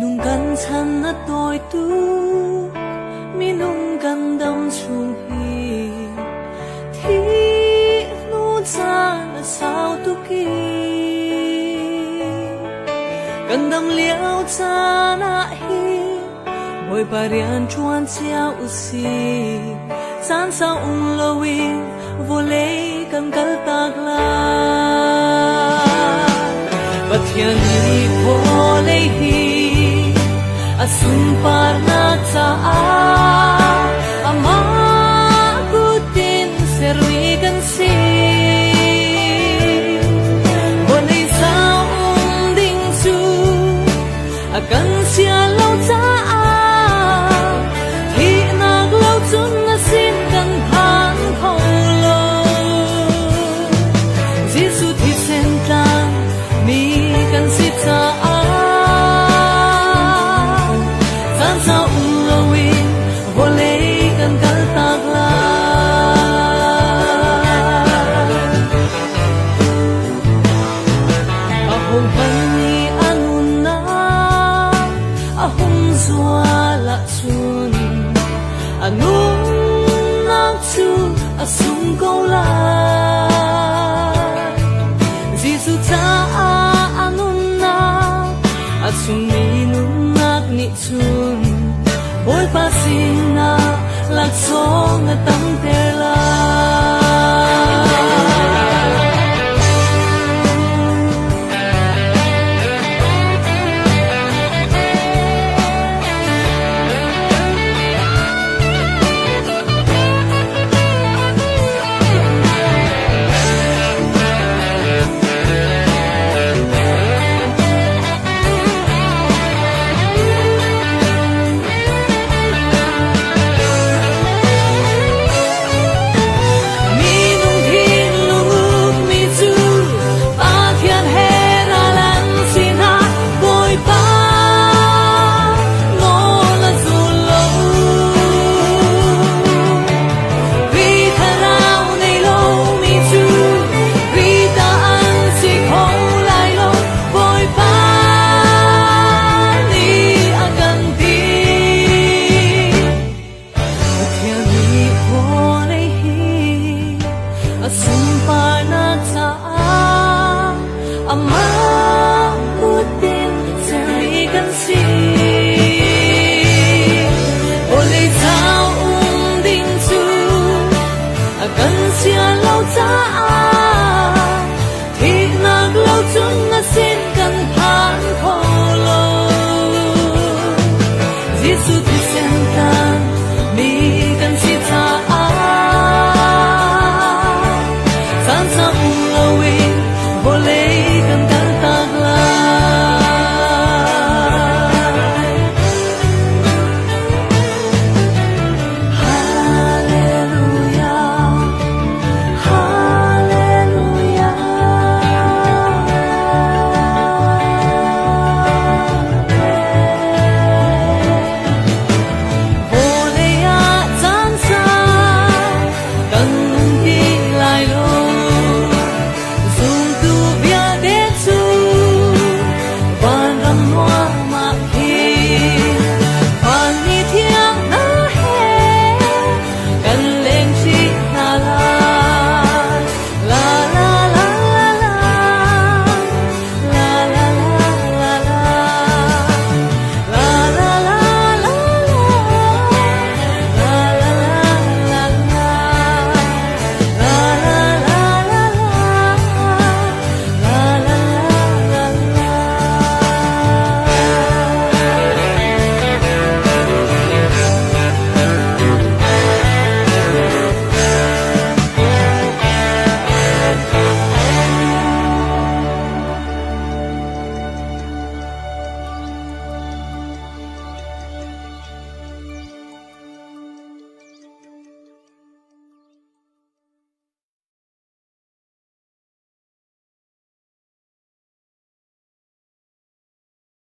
nung kan chan na tôi tu mi nung kan đâm chung hi thi nu cha là sao tu ki kan đâm liao cha na hi bồi parian chuan chiao usi san sao lowi vô lấy kan kal tak la pathian ni vô lấy hi asum par na cha ama kutin serwi kan si bonai sao ding su akan sia lâu cha hi nak lâu chun na sin kan phan khâu lo Giêsu thi sen tang mi kan si cha san sao lowi vô lấy kan kal tak la ahong pani anun na ahong zua la chun anun nak chu asum ko la Giêsu cha anun na asum mi nun nak ni chun ôi pa sin na lạc song na tang te la